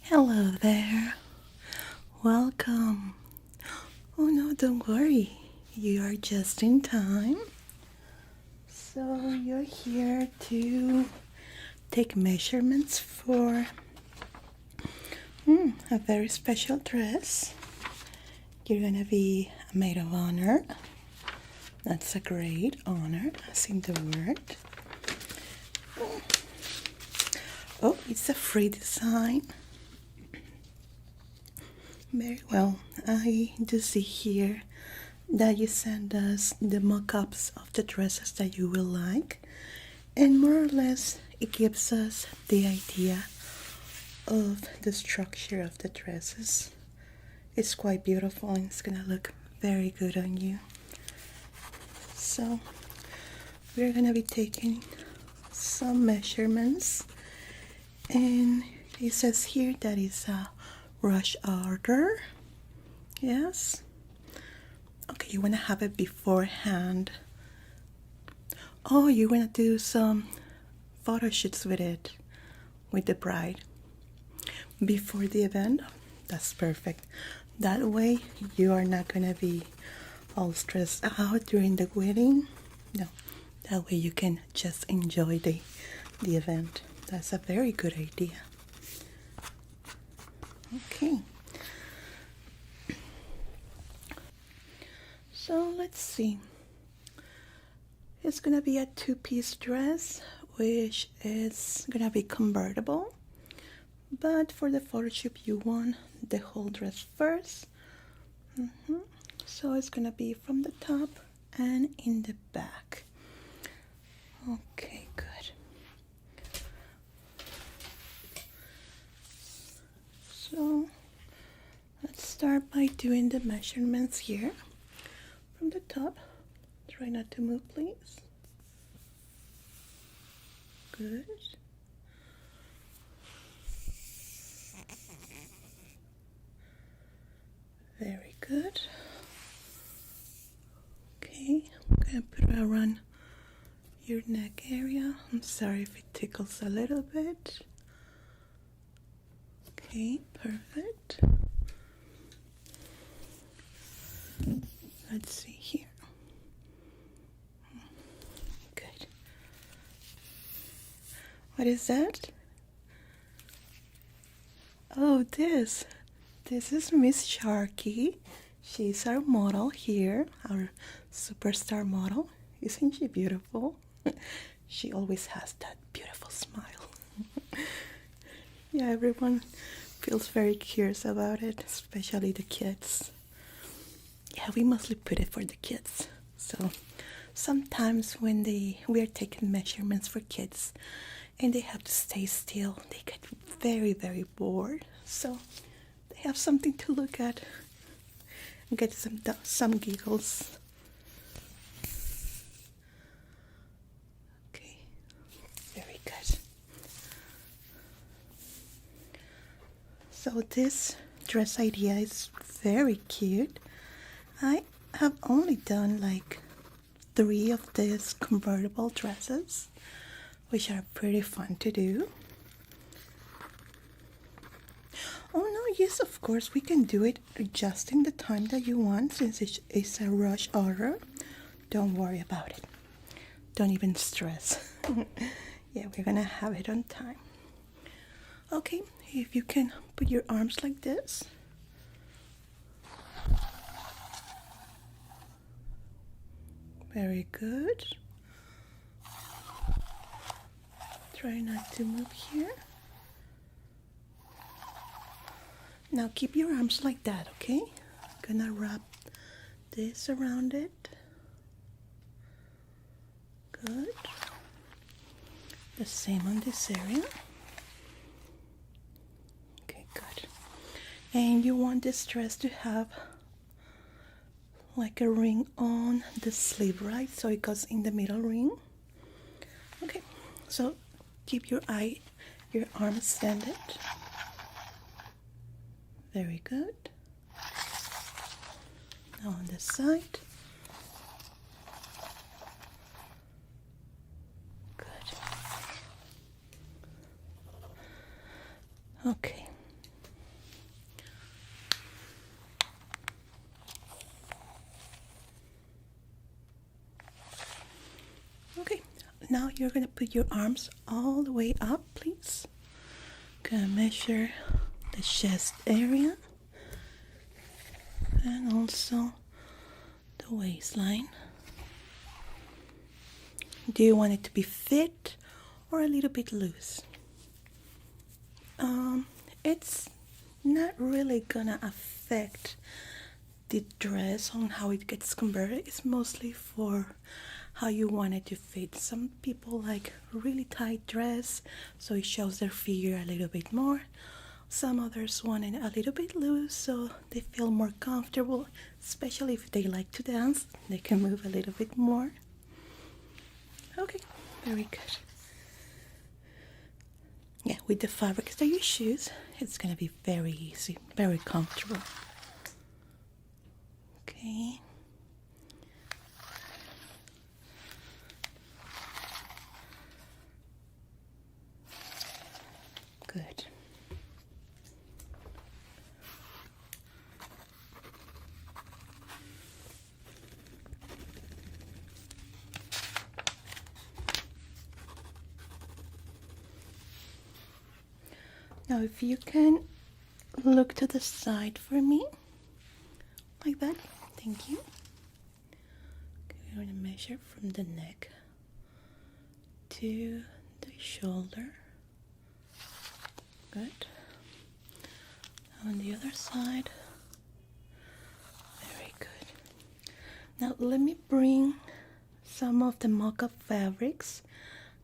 Hello there. Welcome. Oh no, don't worry. You are just in time. So you're here to take measurements for a very special dress. You're gonna be a maid of honor. That's a great honor, as in the word. Oh, it's a free design. Very well. I do see here that you send us the mock-ups of the dresses that you will like, and more or less it gives us the idea of the structure of the dresses. It's quite beautiful and it's gonna look very good on you. So we're gonna be taking some measurements, and it says here that it's a rush order. Yes. Okay, you want to have it beforehand. Oh, you want to do some photo shoots with it, with the bride, before the event? That's perfect. That way you are not going to be all stressed out during the wedding. No, that way you can just enjoy the event. That's a very good idea. Okay. So let's see. It's gonna be a two-piece dress, which is gonna be convertible. But for the photo shoot, you want the whole dress first. So it's gonna be from the top and in the back. Okay, good. So let's start by doing the measurements here. From the top, try not to move, please. Good. Very good. Okay, I'm gonna put it around your neck area. I'm sorry if it tickles a little bit. Okay, perfect. Let's see here. Good. What is that? Oh, this is Miss Sharky. She's our model here, our superstar model. Isn't she beautiful? She always has that beautiful smile. Yeah, everyone feels very curious about it, especially the kids. Yeah, we mostly put it for the kids. So sometimes when we are taking measurements for kids and they have to stay still, they get very, very bored. So they have something to look at and get some giggles. Okay, very good. So this dress idea is very cute. I have only done like 3 of these convertible dresses, which are pretty fun to do. Oh no, yes, of course, we can do it adjusting the time that you want, since it's a rush order. Don't worry about it. Don't even stress. Yeah, we're gonna have it on time. Okay, if you can put your arms like this. Very good. Try not to move here. Now keep your arms like that, okay? I'm gonna wrap this around it. Good. The same on this area. Okay, good. And you want this dress to have like a ring on the sleeve, right? So it goes in the middle ring. Okay, so keep your arm extended. Very good. Now on this side. Good. Okay. now you're gonna put your arms all the way up, please. Gonna measure the chest area and also the waistline. Do you want it to be fit or a little bit loose? It's not really gonna affect the dress on how it gets converted. It's mostly for how you want it to fit. Some people like really tight dress so it shows their figure a little bit more. Some others want it a little bit loose so they feel more comfortable, especially if they like to dance. They can move a little bit more. Okay, very good. Yeah, with the fabrics that you choose, it's gonna be very easy, very comfortable. Okay. Good. Now, if you can look to the side for me, like that, thank you. Okay, we're going to measure from the neck to the shoulder. Good. On the other side. Very good. Now, let me bring some of the mock-up fabrics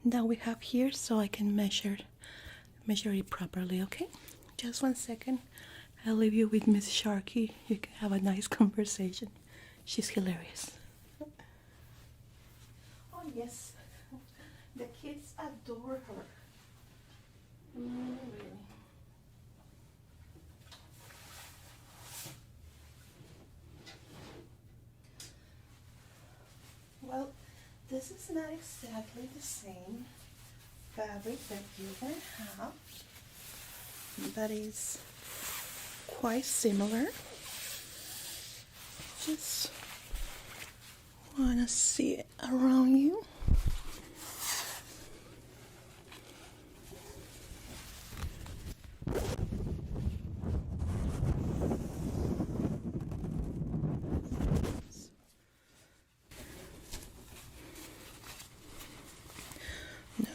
that we have here so I can measure it properly, okay? Just 1 second. I'll leave you with Miss Sharky. You can have a nice conversation. She's hilarious. Oh yes, the kids adore her. Really. Well, this is not exactly the same fabric that you're going to have, but is quite similar. Just want to see it around you.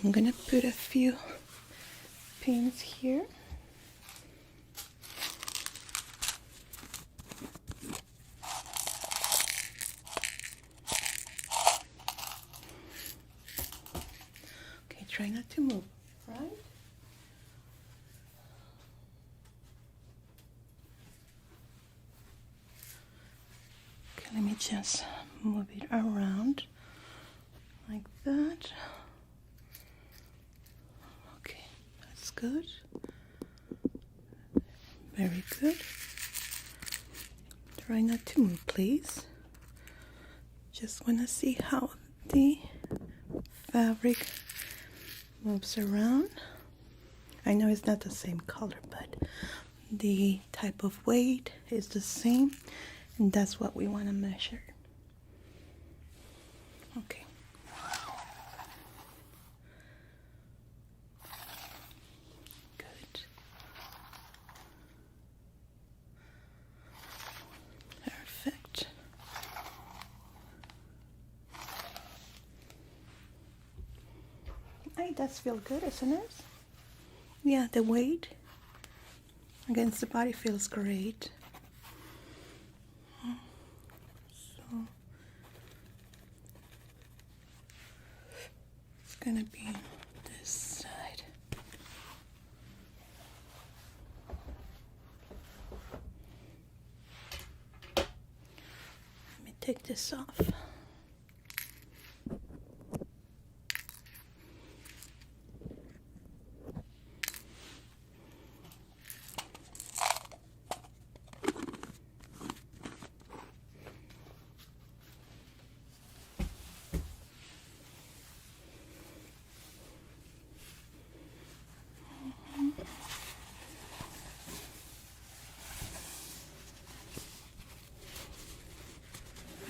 I'm gonna put a few pins here. Okay, try not to move, right? Okay, let me just move it around like that. Good. Very good. Try not to move, please. Just want to see how the fabric moves around. I know it's not the same color, but the type of weight is the same, and that's what we want to measure. Okay. It does feel good, isn't it? Yeah, the weight against the body feels great. So it's gonna be this side. Let me take this off.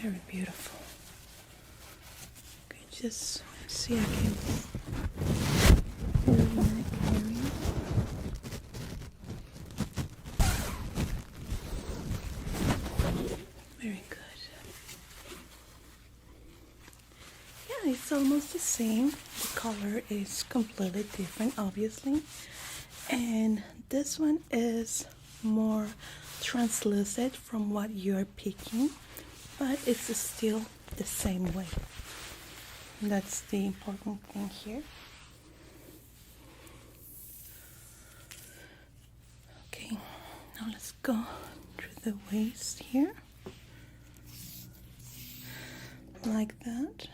Very beautiful. Okay, just see, I can fill in the area. Very good. Yeah, it's almost the same. The color is completely different, obviously. And this one is more translucent from what you're picking, but it's still the same way. That's the important thing here. Okay, now let's go through the waist here, like that.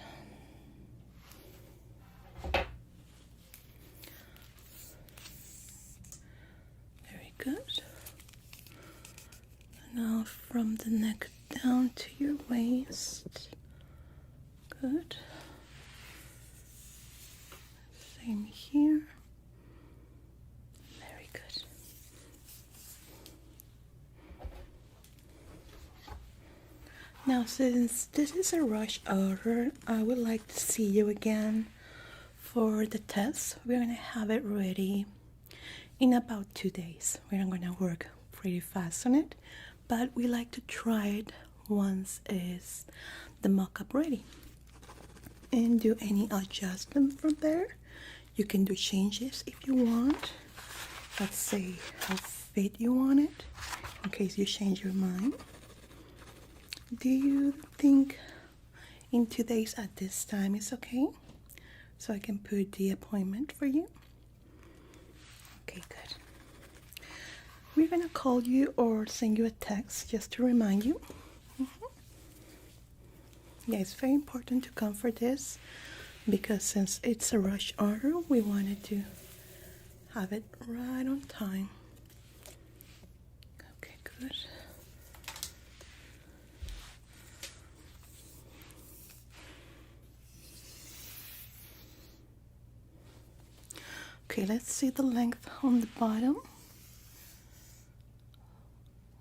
Very good. Now from the neck down to your waist. Good. Same here. Very good. Now, since this is a rush order, I would like to see you again for the test. We're going to have it ready in about 2 days. We're not going to work pretty fast on it, but we like to try it once is the mock-up ready and do any adjustment from there. You can do changes if you want. Let's say how fit you want it in case you change your mind. Do you think in 2 days at this time is okay? So I can put the appointment for you? Okay, good. We're gonna call you or send you a text just to remind you. Yeah, it's very important to come for this because since it's a rush order, we wanted to have it right on time. Okay, good. Okay, let's see the length on the bottom.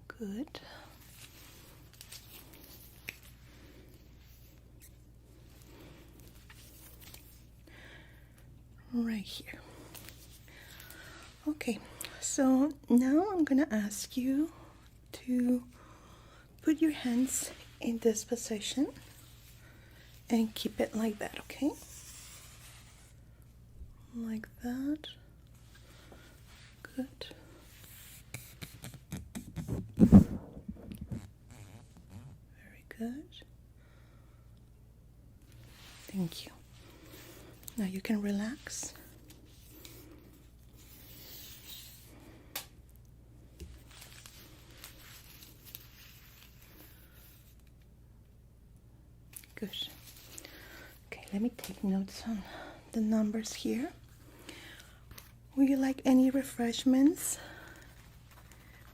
Good. Right here. Okay, so now I'm gonna ask you to put your hands in this position and keep it like that, okay? Like that. Good. Very good. Thank you. Now you can relax. Good. Okay, let me take notes on the numbers here. Would you like any refreshments?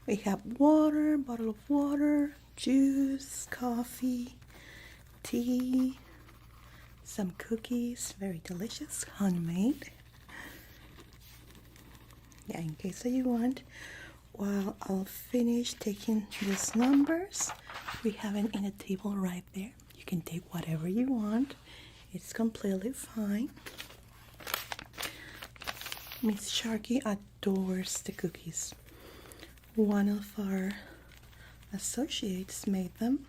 We have water, bottle of water, juice, coffee, tea, some cookies, very delicious, handmade. Yeah, in case that you want. While I'll finish taking these numbers, we have it in a table right there. You can take whatever you want. It's completely fine. Miss Sharky adores the cookies. One of our associates made them.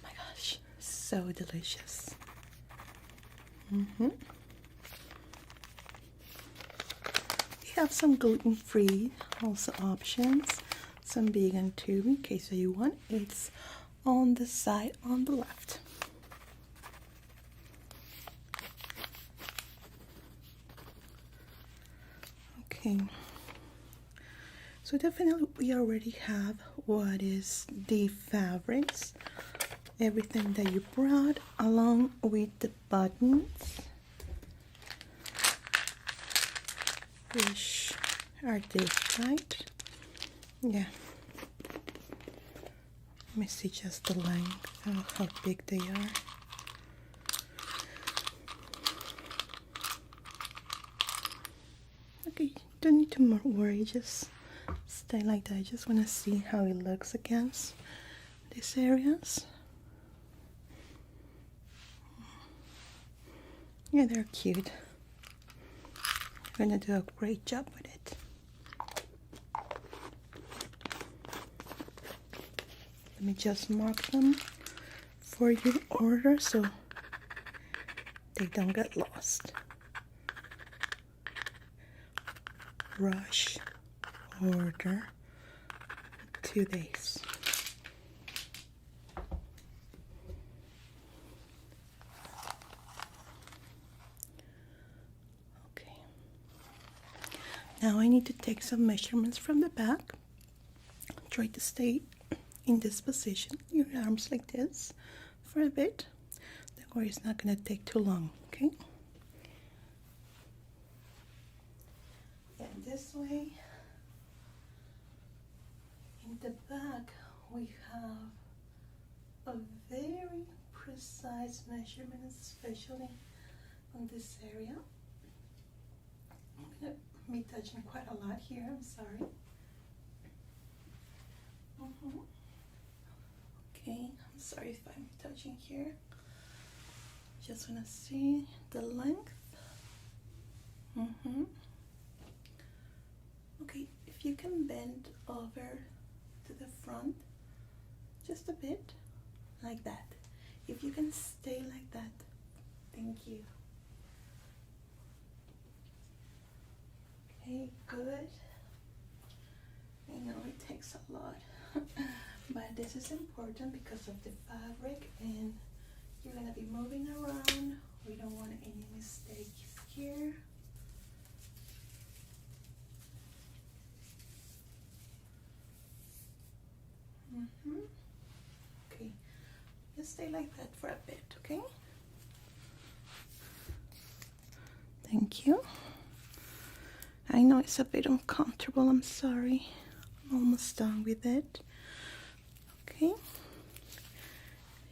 My gosh, so delicious. We have some gluten-free also options, some vegan too in case you want. It's on the side on the left. Okay, so definitely we already have what is the fabrics, everything that you brought along with the buttons, which are this, right? Yeah. Let me see just the length, how big they are. Okay, don't need to worry, just stay like that. I just want to see how it looks against these areas. Yeah, they're cute. You're gonna do a great job with it. Let me just mark them for your order so they don't get lost. Rush order 2 days. Okay. Now I need to take some measurements from the back. Try to stay in this position, your arms like this, for a bit. Don't worry, it's not going to take too long, okay? And this way, in the back, we have a very precise measurement, especially on this area. I'm going to be touching quite a lot here, I'm sorry. Okay, I'm sorry if I'm touching here. Just want to see the length. Okay, if you can bend over to the front just a bit, like that. If you can stay like that, thank you. Okay, good. I know it takes a lot, but this is important because of the fabric, and you're gonna be moving around. We don't want any mistakes here. Okay, just stay like that for a bit, okay? Thank you. I know it's a bit uncomfortable, I'm sorry. I'm almost done with it. Okay.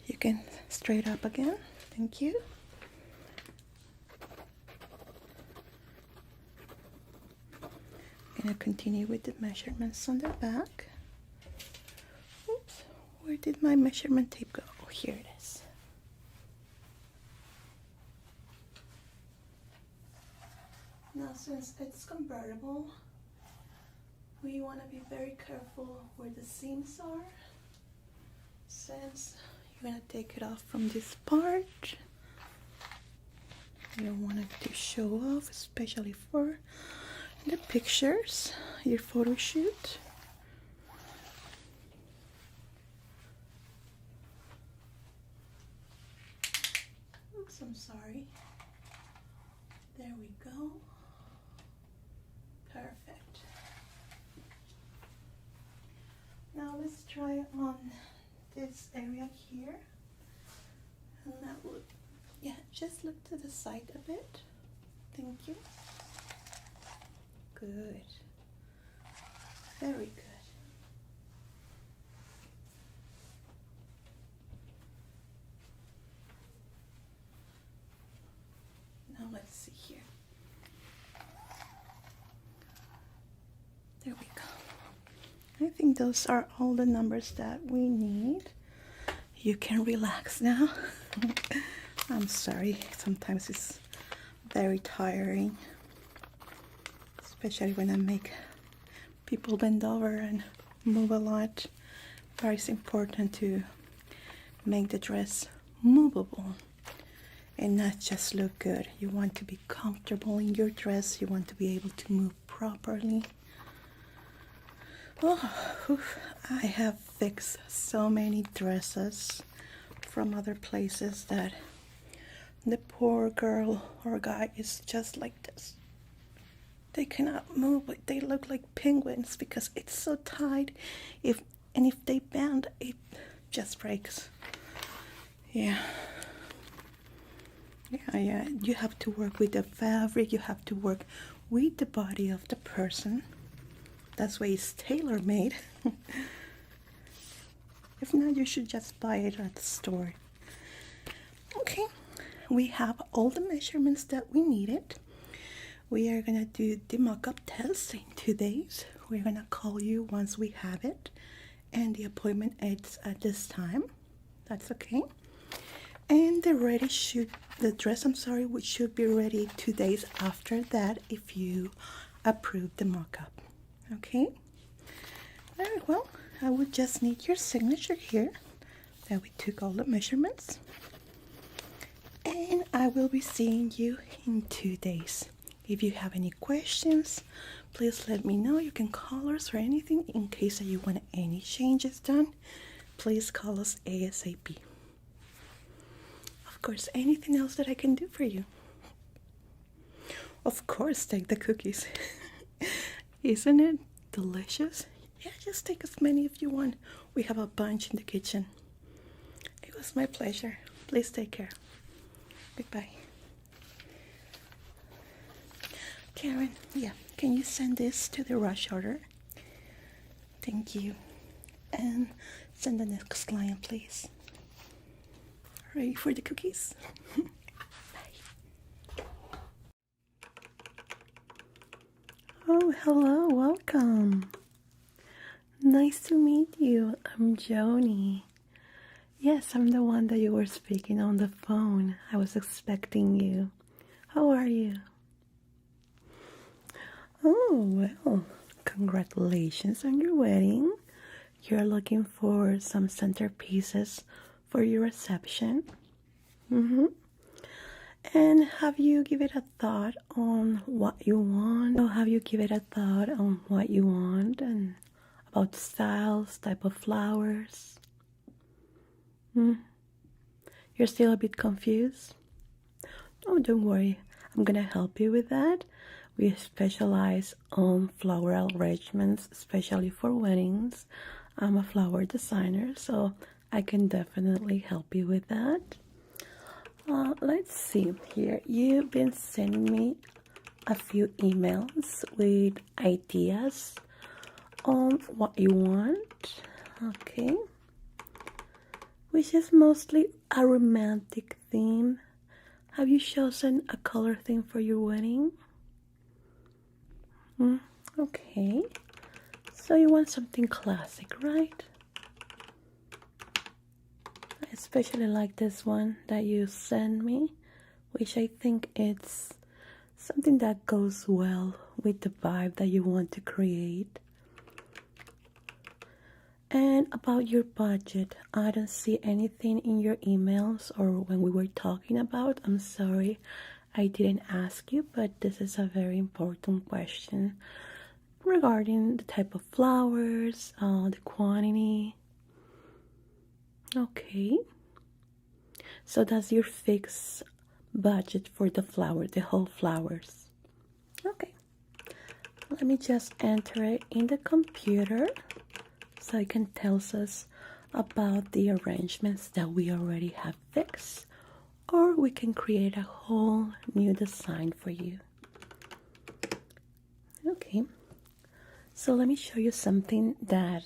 You can straight up again. Thank you. I'm gonna continue with the measurements on the back. Oops, where did my measurement tape go? Oh, here it is. Now, since it's convertible, we want to be very careful where the seams are, since you're going to take it off from this part. You don't want it to show off, especially for the pictures, your photo shoot. Oops, I'm sorry. There we go. Perfect. Now let's try on this area here. And that would, yeah, just look to the side a bit. Thank you. Good. Very good. Now let's see here. There we go. I think those are all the numbers that we need. You can relax now. I'm sorry, sometimes it's very tiring, especially when I make people bend over and move a lot. But it's important to make the dress movable and not just look good. You want to be comfortable in your dress. You want to be able to move properly. Oh, I have fixed so many dresses from other places that the poor girl or guy is just like this. They cannot move, but they look like penguins because it's so tight. If they bend, it just breaks. Yeah. You have to work with the fabric. You have to work with the body of the person. That's why it's tailor-made. If not, you should just buy it at the store. Okay, we have all the measurements that we needed. We are gonna do the mock-up test in 2 days. We're gonna call you once we have it, and the appointment ends at this time. That's okay. And the dress, I'm sorry, which should be ready 2 days after that if you approve the mock-up. Okay? Very well. I would just need your signature here that we took all the measurements. And I will be seeing you in 2 days. If you have any questions, please let me know. You can call us or anything in case that you want any changes done. Please call us ASAP. Of course, anything else that I can do for you? Of course, take the cookies. Isn't it delicious? Yeah, just take as many if you want. We have a bunch in the kitchen. It was my pleasure. Please take care. Goodbye. Karen, yeah, can you send this to the rush order? Thank you. And send the next client, please. Ready for the cookies? Bye. Oh, hello, welcome. Nice to meet you. I'm Jonie. Yes, I'm the one that you were speaking on the phone. I was expecting you. How are you? Oh, well, congratulations on your wedding. You're looking for some centerpieces for your reception. And have you given it a thought on what you want? Or have you given it a thought on what you want and about styles, type of flowers? You're still a bit confused? Oh, don't worry. I'm gonna help you with that. We specialize on floral arrangements, especially for weddings. I'm a flower designer, so I can definitely help you with that. Let's see here. You've been sending me a few emails with ideas on what you want. Okay. Which is mostly a romantic theme. Have you chosen a color theme for your wedding? Okay. So you want something classic, right? I especially like this one that you sent me, which I think it's something that goes well with the vibe that you want to create. And about your budget, I don't see anything in your emails or when we were talking about. I'm sorry I didn't ask you, but this is a very important question regarding the type of flowers, the quantity. Okay. So that's your fixed budget for the flower, the whole flowers. Okay. Let me just enter it in the computer so it can tell us about the arrangements that we already have fixed, or we can create a whole new design for you. Okay, so let me show you something that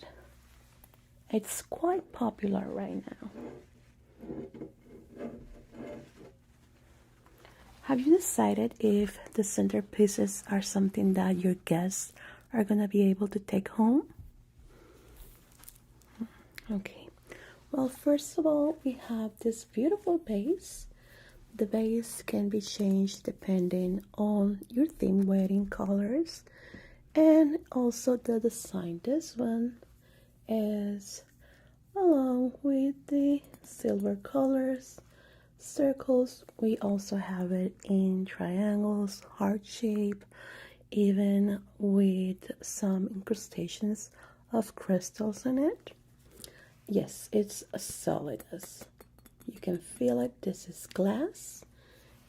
it's quite popular right now. Have you decided if the centerpieces are something that your guests are gonna be able to take home? Okay, well, first of all, we have this beautiful base. The base can be changed depending on your theme wedding colors and also the design. This one is along with the silver colors, circles. We also have it in triangles, heart shape, even with some incrustations of crystals in it. Yes, it's a solid as you can feel it. This is glass,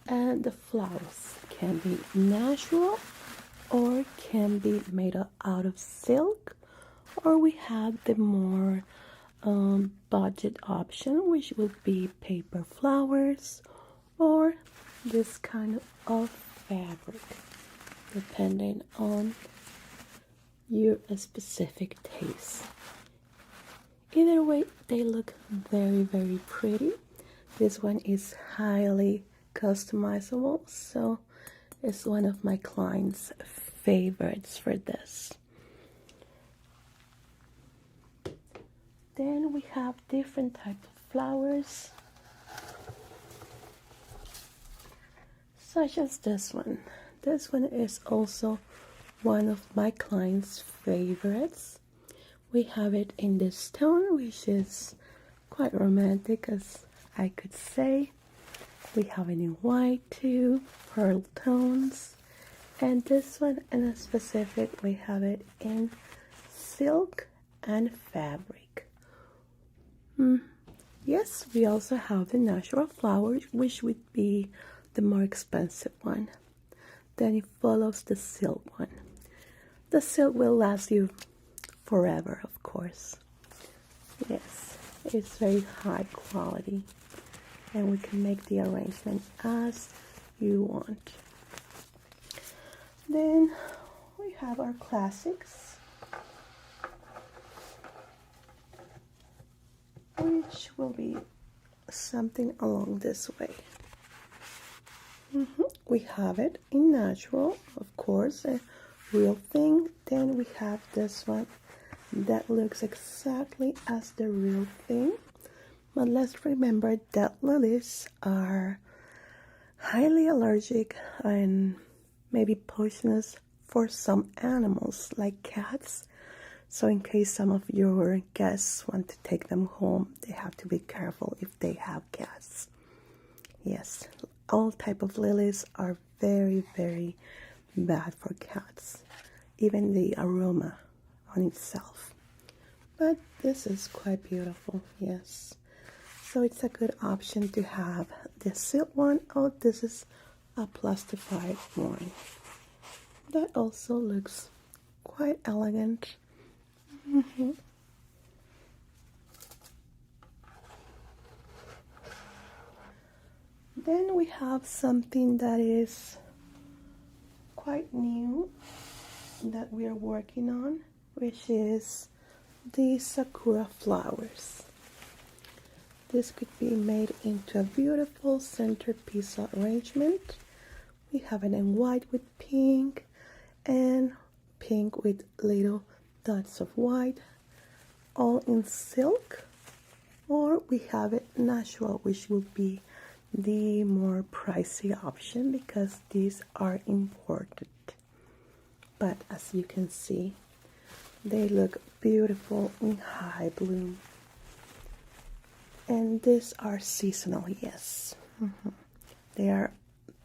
and the flowers can be natural or can be made out of silk, or we have the more budget option, which would be paper flowers or this kind of fabric, depending on your specific taste. Either way, they look very, very pretty. This one is highly customizable, so it's one of my clients' favorites for this. Then we have different types of flowers. such as this one. This one is also one of my clients' favorites. We have it in this tone, which is quite romantic, as I could say. We have it in white too, pearl tones. And this one in a specific, we have it in silk and fabric. Yes, we also have the natural flowers, which would be the more expensive one. Then it follows the silk one. The silk will last you forever, of course. Yes, it's very high quality, and we can make the arrangement as you want. Then we have our classics, which will be something along this way. We have it in natural, of course, a real thing. Then we have this one that looks exactly as the real thing. But let's remember that lilies are highly allergic and maybe poisonous for some animals like cats. So in case some of your guests want to take them home, they have to be careful if they have cats. Yes, all type of lilies are very, very bad for cats. Even the aroma on itself. But this is quite beautiful, yes. So it's a good option to have the silk one. Oh, this is a plastified one. That also looks quite elegant. Then we have something that is quite new that we are working on, which is the sakura flowers. This could be made into a beautiful centerpiece arrangement. We have it in white with pink and pink with little dots of white, all in silk, or we have it natural, which will be the more pricey option because these are imported. But as you can see, they look beautiful in high bloom. And these are seasonal, yes. They are,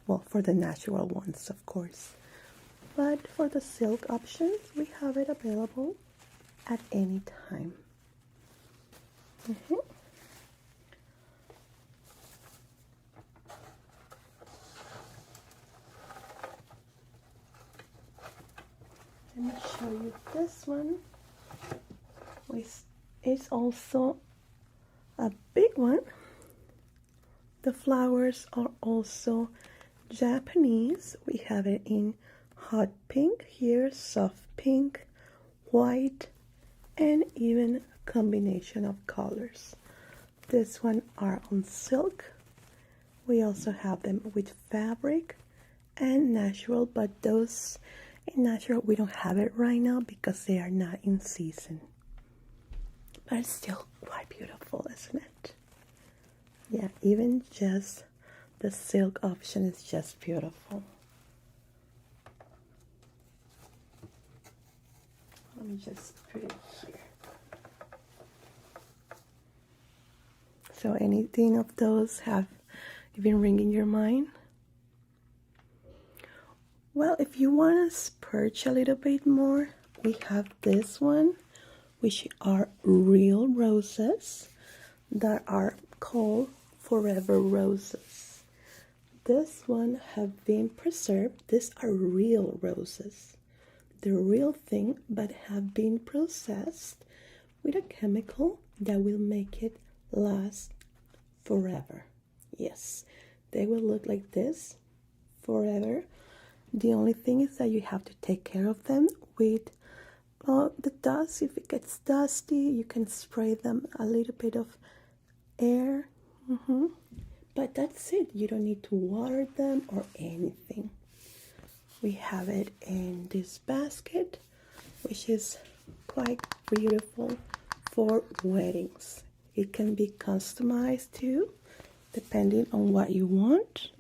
well, for the natural ones, of course. But for the silk options, we have it available at any time. Let me show you this one, which is also a big one. The flowers are also Japanese. We have it in hot pink here, soft pink, white, and even a combination of colors. This one are on silk. We also have them with fabric and natural, but those in natural we don't have it right now because they are not in season. But it's still quite beautiful, isn't it? Yeah, even just the silk option is just beautiful. Let me just put it here. So anything of those have been ringing your mind? Well, if you want to splurge a little bit more, we have this one, which are real roses that are called forever roses. This one have been preserved. These are real roses, the real thing, but have been processed with a chemical that will make it last forever. Yes, they will look like this forever. The only thing is that you have to take care of them with the dust. If it gets dusty, you can spray them a little bit of air. But that's it. You don't need to water them or anything. We have it in this basket, which is quite beautiful for weddings. It can be customized too, depending on what you want.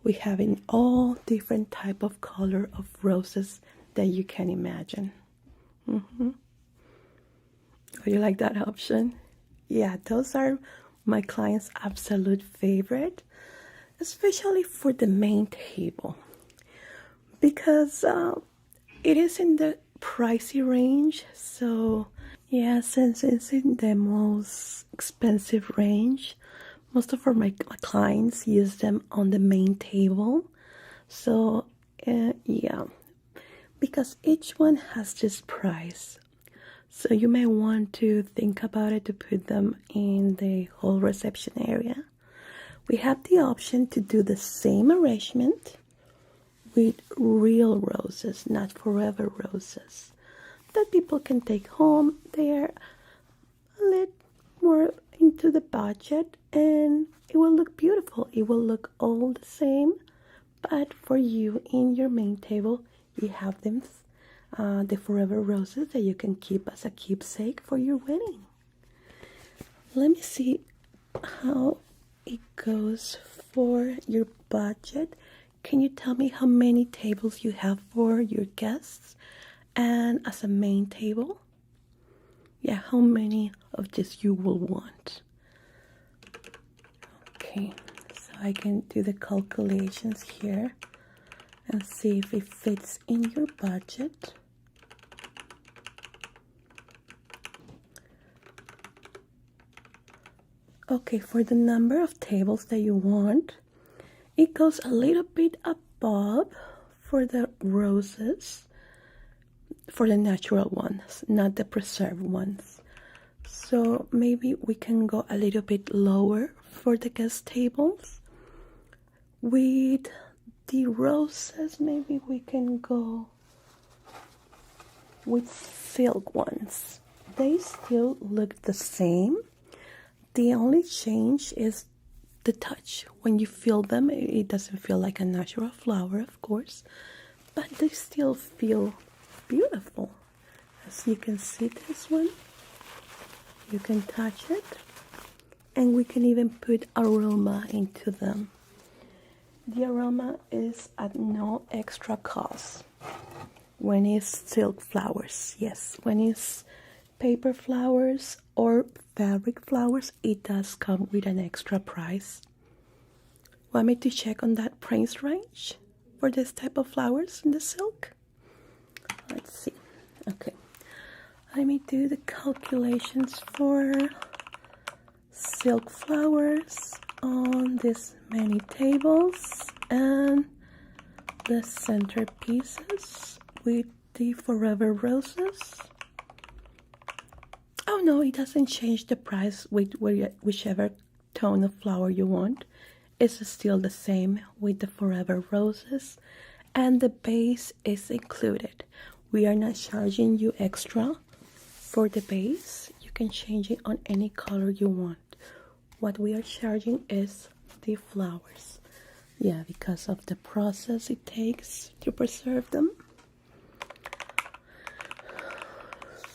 We have in all different type of color of roses that you can imagine. Oh, you like that option? Yeah, those are my clients' absolute favorite, especially for the main table, because it is in the pricey range. So yeah, since it's in the most expensive range, most of my clients use them on the main table. So yeah, because each one has this price. So you may want to think about it to put them in the whole reception area. We have the option to do the same arrangement with real roses, not forever roses, that people can take home. They're a little more into the budget and it will look beautiful. It will look all the same, but for you in your main table, you have them, the forever roses that you can keep as a keepsake for your wedding. Let me see how it goes for your budget. Can you tell me how many tables you have for your guests and as a main table? Yeah, how many of this you will want? Okay, so I can do the calculations here and see if it fits in your budget. Okay, for the number of tables that you want, it goes a little bit above for the roses, for the natural ones, not the preserved ones. So maybe we can go a little bit lower for the guest tables. With the roses, maybe we can go with silk ones. They still look the same. The only change is the touch. When you feel them, it doesn't feel like a natural flower, of course, but they still feel beautiful. As you can see, this one, you can touch it, and we can even put aroma into them. The aroma is at no extra cost when it's silk flowers. Yes, when it's paper flowers or fabric flowers, it does come with an extra price. Want me to check on that price range for this type of flowers in the silk? Let's see. Okay, let me do the calculations for silk flowers on this many tables and the centerpieces with the forever roses. Oh no, it doesn't change the price with whichever tone of flower you want. It's still the same with the forever roses, and the base is included. We are not charging you extra for the base. You can change it on any color you want. What we are charging is the flowers. Yeah, because of the process it takes to preserve them.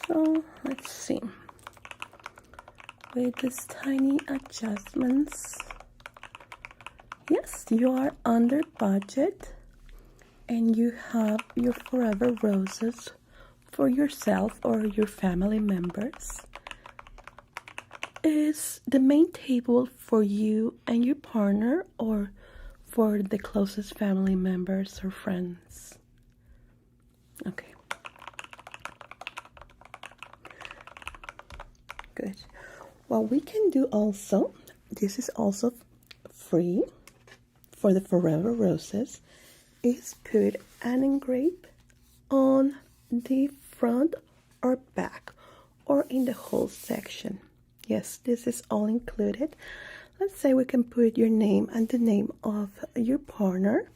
So let's see. With these tiny adjustments, yes, you are under budget and you have your forever roses for yourself or your family members. Is the main table for you and your partner or for the closest family members or friends? Okay. Good. What we can do also, this is also free for the forever roses, is put an engrave on the front or back or in the whole section. Yes, this is all included. Let's say we can put your name and the name of your partner,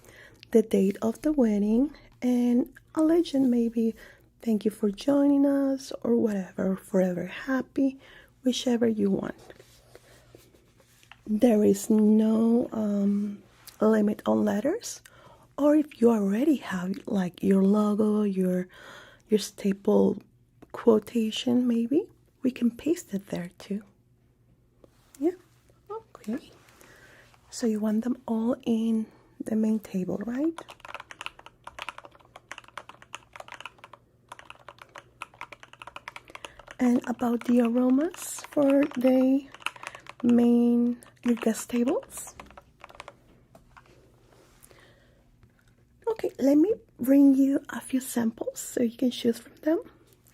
the date of the wedding, and a legend, maybe thank you for joining us or whatever, forever happy, whichever you want. There is no limit on letters, or if you already have like your logo, your staple quotation, maybe we can paste it there too. Yeah, okay. So you want them all in the main table, right? And about the aromas for the your guest tables. Okay, let me bring you a few samples so you can choose from them.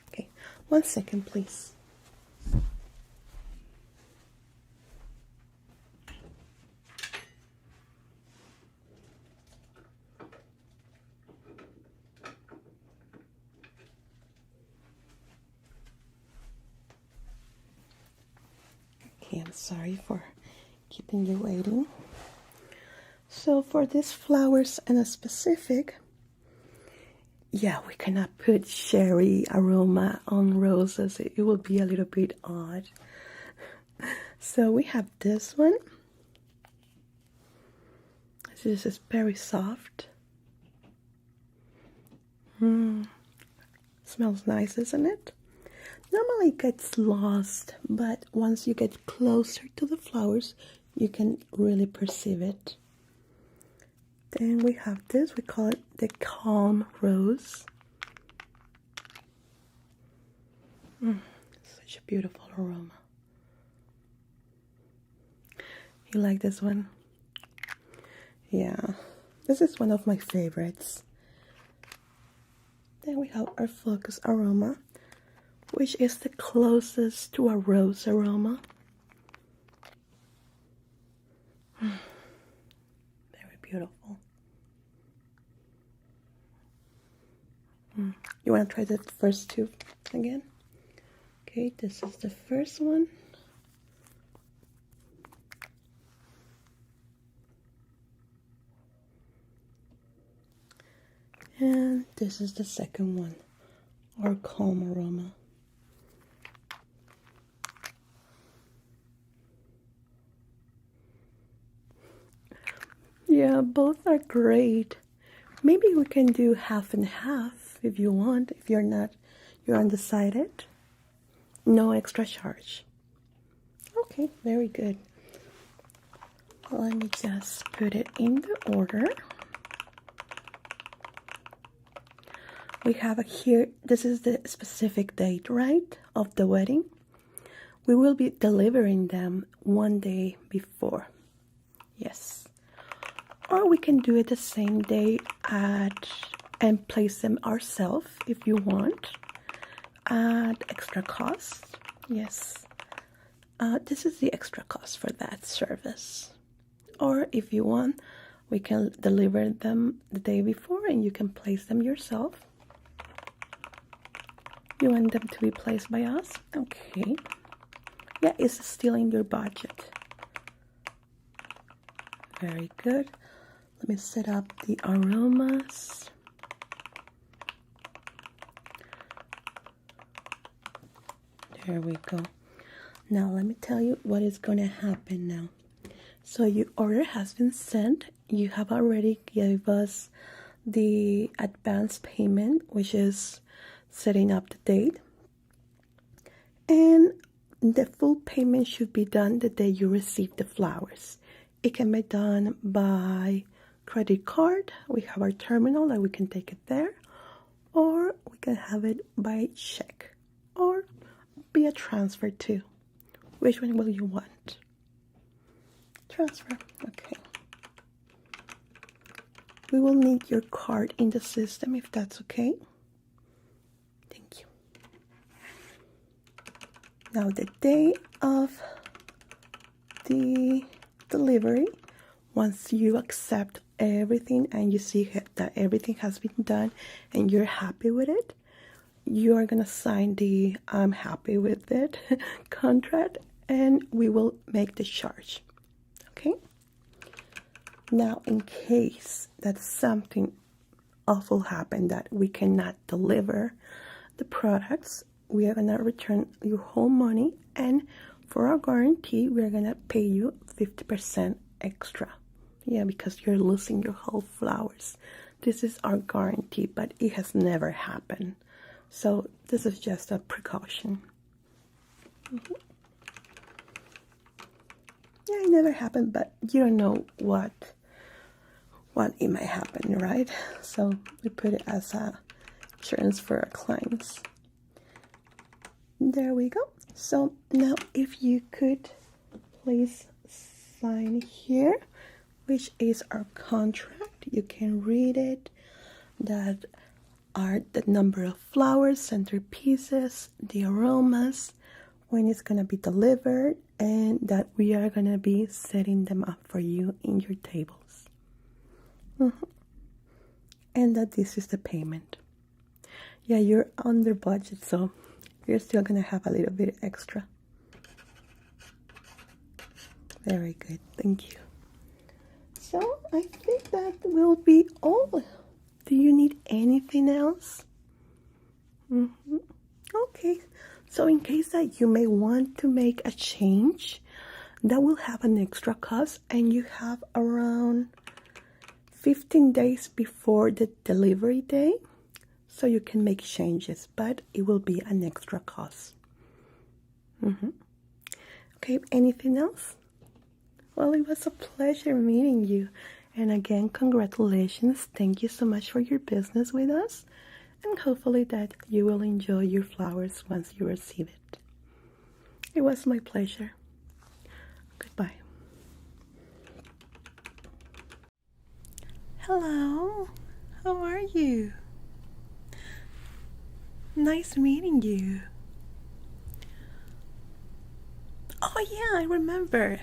Okay, 1 second, please. Okay, I'm sorry for keeping you waiting. So for these flowers and a specific, yeah, we cannot put cherry aroma on roses. It will be a little bit odd. So we have this one. This is very soft. Smells nice, isn't it? Normally it gets lost, but once you get closer to the flowers, you can really perceive it. Then we have this, we call it the calm rose. Such a beautiful aroma. You like this one? Yeah, this is one of my favorites. Then we have our focus aroma, which is the closest to a rose aroma. Very beautiful. You want to try the first two again? Okay, this is the first one. And this is the second one, or calm aroma. Yeah, both are great. Maybe we can do half and half if you want, if you're undecided. No extra charge. Okay, very good. Let me just put it in the order. We have here, this is the specific date, right, of the wedding. We will be delivering them 1 day before. Yes. Or we can do it the same day and place them ourselves if you want at extra cost. Yes. This is the extra cost for that service. Or if you want, we can deliver them the day before and you can place them yourself. You want them to be placed by us? Okay. Yeah, it's still in your budget. Very good. Let me set up the aromas. There we go. Now let me tell you what is going to happen now. So your order has been sent. You have already gave us the advance payment, which is setting up the date. And the full payment should be done the day you receive the flowers. It can be done by credit card. We have our terminal that we can take it there. Or we can have it by check. Or be a transfer too. Which one will you want? Transfer. Okay. We will need your card in the system if that's okay. Thank you. Now the day of the delivery, once you accept everything and you see that everything has been done and you're happy with it, you are gonna sign the I'm happy with it contract and we will make the charge. Okay? Now in case that something awful happened that we cannot deliver the products, we are gonna return your whole money, and for our guarantee we are gonna pay you 50% extra. Yeah, because you're losing your whole flowers. This is our guarantee, but it has never happened. So this is just a precaution. Yeah, it never happened, but you don't know what what it might happen, right? So we put it as a insurance for our clients. There we go. So now if you could please sign here, which is our contract. You can read it. That are the number of flowers, centerpieces, the aromas, when it's going to be delivered, and that we are going to be setting them up for you in your tables. And that this is the payment. Yeah, you're under budget, so you're still going to have a little bit extra. Very good, thank you. So I think that will be all. Do you need anything else? Okay, so in case that you may want to make a change, that will have an extra cost, and you have around 15 days before the delivery day, so you can make changes, but it will be an extra cost. Okay, anything else? Well, it was a pleasure meeting you. And again, congratulations. Thank you so much for your business with us. And hopefully that you will enjoy your flowers once you receive it. It was my pleasure. Goodbye. Hello. How are you? Nice meeting you. Oh yeah, I remember.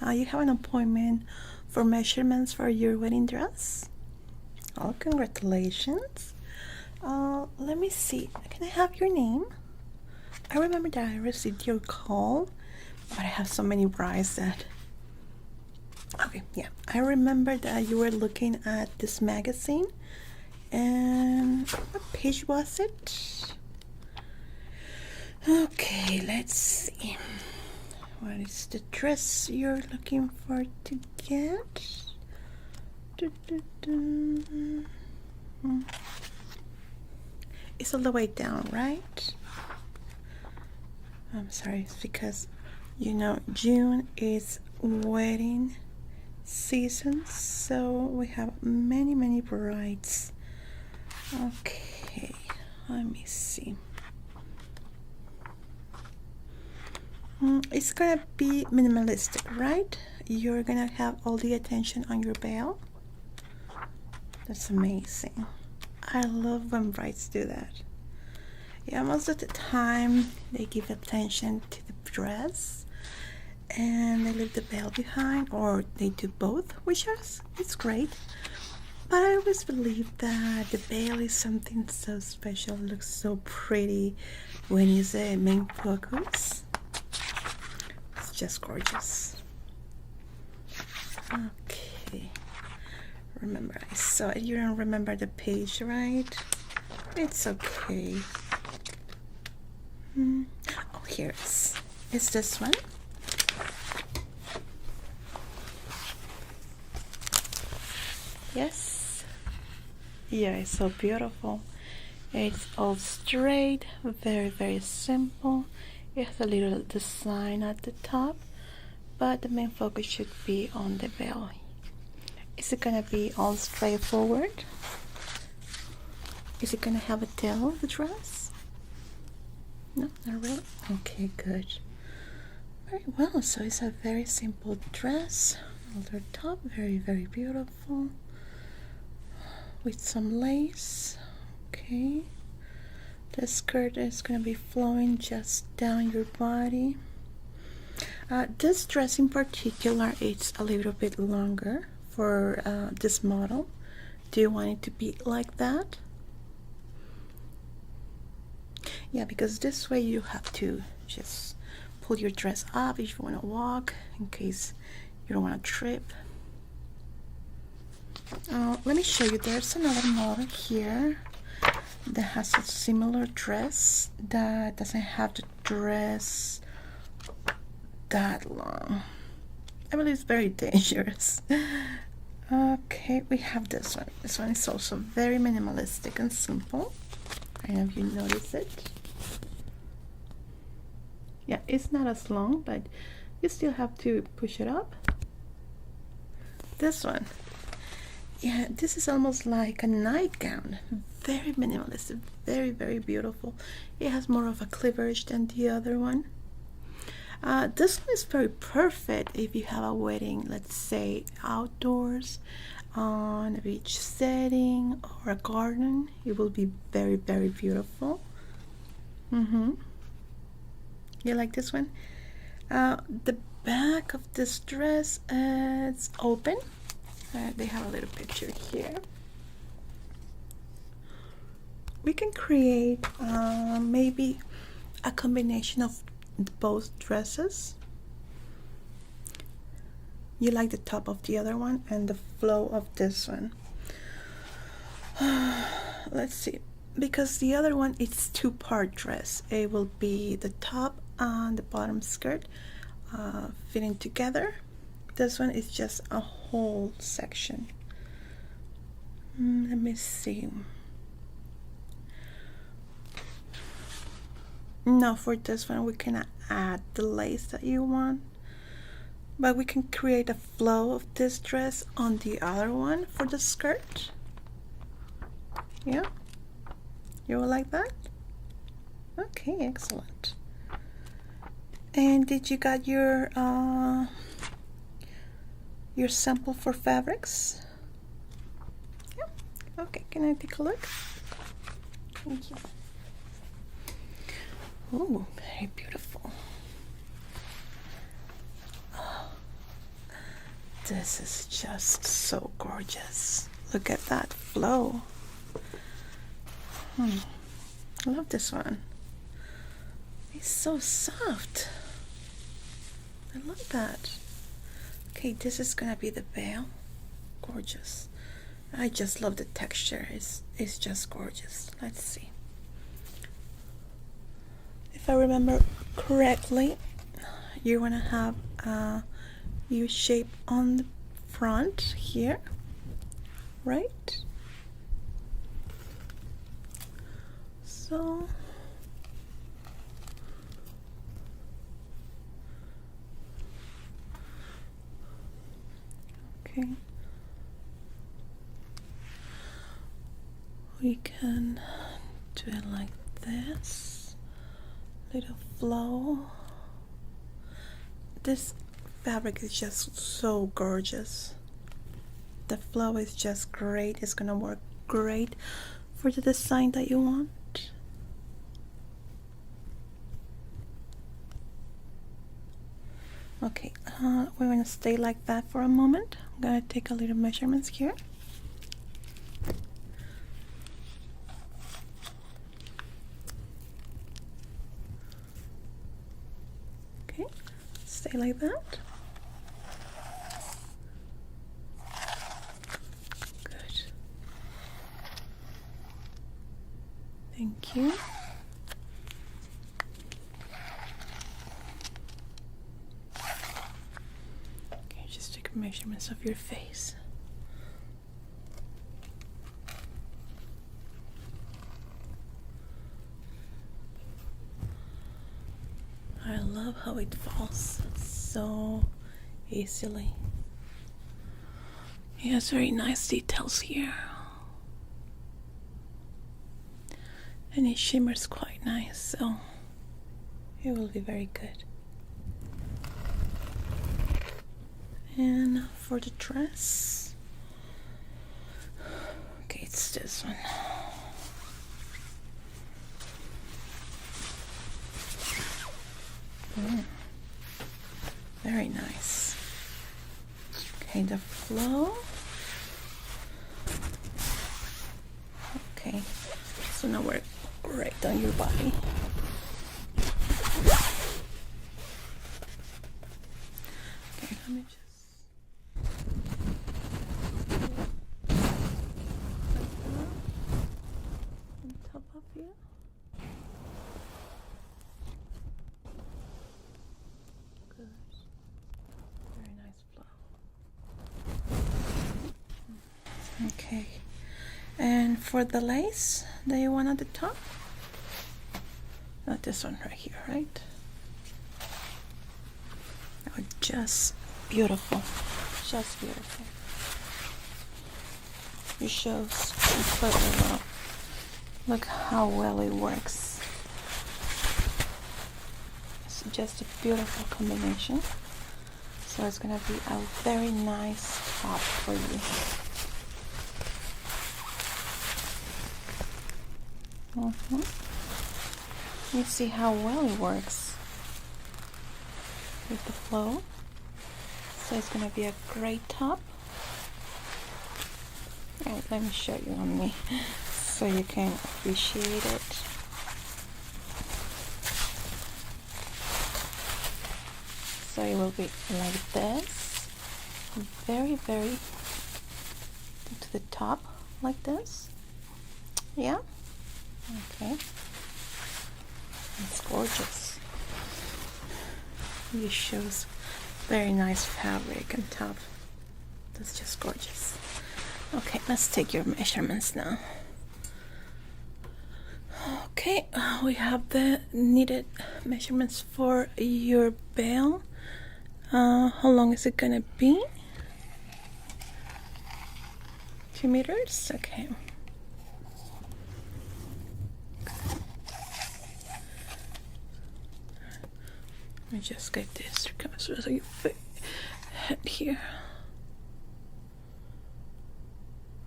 You have an appointment for measurements for your wedding dress? Oh, congratulations. Let me see. Can I have your name? I remember that I received your call, but I have so many brides that... Okay, yeah. I remember that you were looking at this magazine. And what page was it? Okay, let's see. What is the dress you're looking for to get? It's all the way down, right? I'm sorry, it's because, you know, June is wedding season, so we have many brides. Okay, let me see. It's gonna be minimalistic, right? You're gonna have all the attention on your veil. That's amazing. I love when brides do that. Yeah, most of the time they give attention to the dress and they leave the veil behind, or they do both, which is it's great. But I always believe that the veil is something so special. It looks so pretty when it's the main focus. Just gorgeous. Okay, remember I saw it. You don't remember the page, right? It's okay. Oh, here it is. It's this one. Yes. Yeah, it's so beautiful. It's all straight, very simple. It has a little design at the top, but the main focus should be on the veil. Is it gonna be all straightforward? Is it gonna have a tail, the dress? No, not really. Okay, good. Very well, so it's a very simple dress. Other top, very beautiful. With some lace. Okay. The skirt is going to be flowing just down your body. This dress in particular, it's a little bit longer for this model. Do you want it to be like that? Yeah, because this way you have to just pull your dress up if you want to walk, in case you don't want to trip. Let me show you. There's another model here that has a similar dress that doesn't have the dress that long. I believe it's very dangerous. Okay, we have this one. This one is also very minimalistic and simple. I don't know if you notice it. Yeah, it's not as long, but you still have to push it up. This one, Yeah, this is almost like a nightgown. Very minimalist, very, very beautiful. It has more of a cleavage than the other one. This one is very perfect if you have a wedding, let's say outdoors, on a beach setting or a garden. It will be very, very beautiful. You like this one? The back of this dress is open. They have a little picture here. We can create maybe a combination of both dresses. You like the top of the other one and the flow of this one. Let's see, because the other one is two-part dress. It will be the top and the bottom skirt fitting together. This one is just a whole section. Let me see. No, for this one we cannot add the lace that you want, but we can create a flow of this dress on the other one for the skirt. Yeah, you will like that? Okay, excellent. And did you got your sample for fabrics? Yeah. Okay, can I take a look? Thank you. Oh, very beautiful. Oh, this is just so gorgeous. Look at that flow. I love this one. It's so soft. I love that. Okay, this is gonna be the veil. Gorgeous. I just love the texture. It's just gorgeous. Let's see. If I remember correctly, you're gonna have a U shape on the front here, right? So okay, we can do it like this. Little flow. This fabric is just so gorgeous. The flow is just great. It's gonna work great for the design that you want. Okay, we're gonna stay like that for a moment. I'm gonna take a little measurements here. Okay, stay like that. Good. Thank you. Okay, just take measurements of your face. I love how it falls so easily. It has very nice details here. And it shimmers quite nice, so it will be very good. And for the dress, okay, it's this one. Very nice. Okay, the flow. Okay, so now we're right on your body. Okay, let me just on top of you. Good. Very nice flow. Okay. And for the lace that you want at the top, not this one right here, right? Oh, just beautiful, just beautiful. It shows completely well. Look how well it works. It's just a beautiful combination. So it's gonna be a very nice top for you. You see how well it works with the flow. So it's gonna be a great top. Alright, let me show you on me so you can appreciate it. So it will be like this, very to the top, like this. Yeah. Okay. It's gorgeous. It shows very nice fabric on top. That's just gorgeous. Okay, let's take your measurements now. Okay, we have the needed measurements for your veil. How long is it gonna be? 2 meters? Okay. Let me just get this so you fit head here.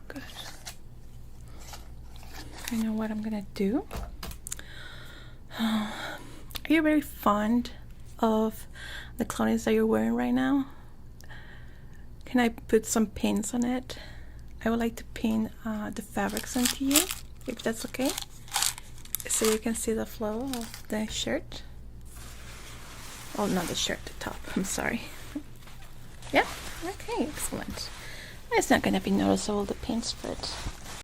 Good. I know what I'm gonna do. Are you very fond of the clothing that you're wearing right now? Can I put some pins on it? I would like to pin the fabrics onto you, if that's okay, so you can see the flow of the shirt. Oh, not the shirt, the top. I'm sorry. Yeah? Okay, excellent. It's not gonna be noticeable, the pins fit